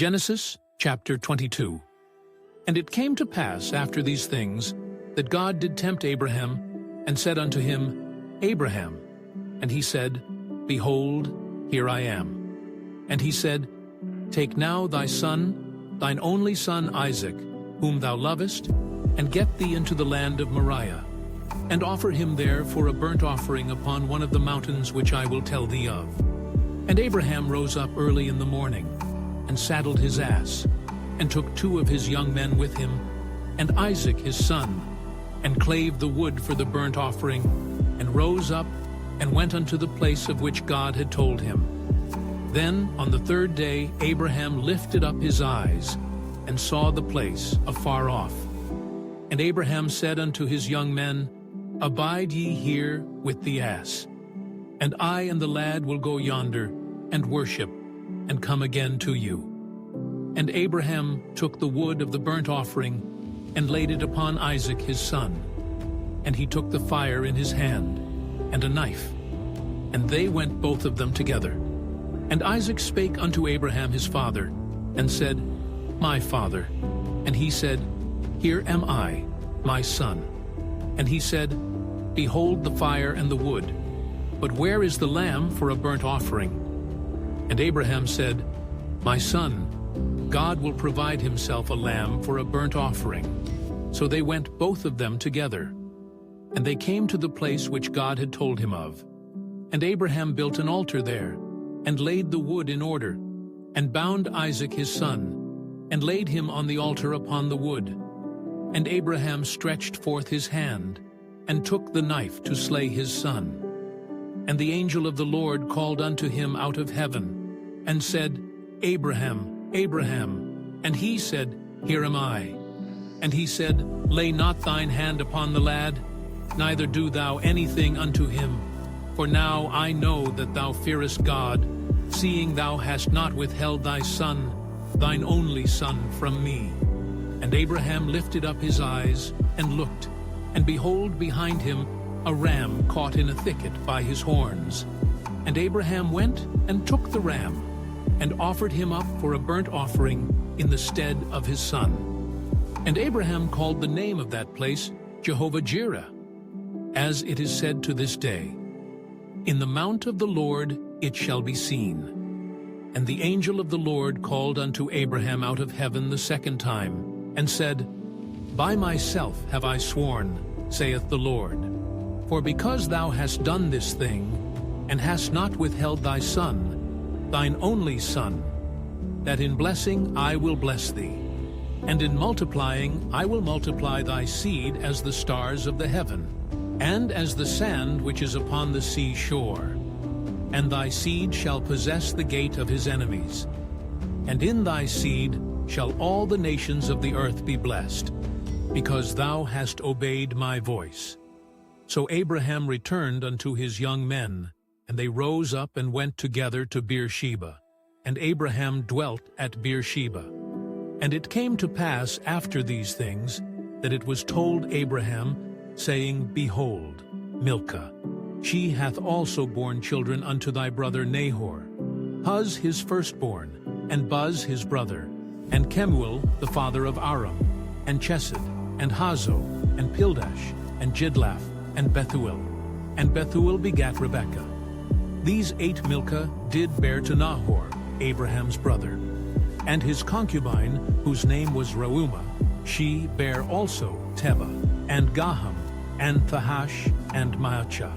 Genesis chapter 22. And it came to pass after these things, that God did tempt Abraham, and said unto him, Abraham. And he said, Behold, here I am. And he said, Take now thy son, thine only son Isaac, whom thou lovest, and get thee into the land of Moriah, and offer him there for a burnt offering upon one of the mountains which I will tell thee of. And Abraham rose up early in the morning, and saddled his ass, and took 2 of his young men with him, and Isaac his son, and clave the wood for the burnt offering, and rose up, and went unto the place of which God had told him. Then on the 3rd day Abraham lifted up his eyes, and saw the place afar off. And Abraham said unto his young men, Abide ye here with the ass, and I and the lad will go yonder, and worship, and come again to you. And Abraham took the wood of the burnt offering, and laid it upon Isaac his son. And he took the fire in his hand, and a knife, and they went both of them together. And Isaac spake unto Abraham his father, and said, My father. And he said, Here am I, my son. And he said, Behold the fire and the wood, but where is the lamb for a burnt offering? And Abraham said, My son, God will provide himself a lamb for a burnt offering. So they went both of them together. And they came to the place which God had told him of. And Abraham built an altar there, and laid the wood in order, and bound Isaac his son, and laid him on the altar upon the wood. And Abraham stretched forth his hand, and took the knife to slay his son. And the angel of the Lord called unto him out of heaven, and said, Abraham, Abraham. And he said, Here am I. And he said, Lay not thine hand upon the lad, neither do thou anything unto him. For now I know that thou fearest God, seeing thou hast not withheld thy son, thine only son, from me. And Abraham lifted up his eyes, and looked, and behold, behind him a ram caught in a thicket by his horns. And Abraham went and took the ram, and offered him up for a burnt offering in the stead of his son. And Abraham called the name of that place Jehovah-Jireh, as it is said to this day, In the mount of the Lord it shall be seen. And the angel of the Lord called unto Abraham out of heaven the 2nd time, and said, By myself have I sworn, saith the Lord, for because thou hast done this thing, and hast not withheld thy son, thine only son, that in blessing I will bless thee, and in multiplying I will multiply thy seed as the stars of the heaven, and as the sand which is upon the sea shore. And thy seed shall possess the gate of his enemies. And in thy seed shall all the nations of the earth be blessed, because thou hast obeyed my voice. So Abraham returned unto his young men, and they rose up and went together to Beersheba. And Abraham dwelt at Beersheba. And it came to pass after these things, that it was told Abraham, saying, Behold, Milcah, she hath also borne children unto thy brother Nahor, Huz his firstborn, and Buz his brother, and Kemuel the father of Aram, and Chesed, and Hazo, and Pildash, and Jidlaph, and Bethuel. And Bethuel begat Rebekah. These 8 Milcah did bear to Nahor, Abraham's brother. And his concubine, whose name was Reumah, she bare also Tebah, and Gaham, and Thahash, and Maachah.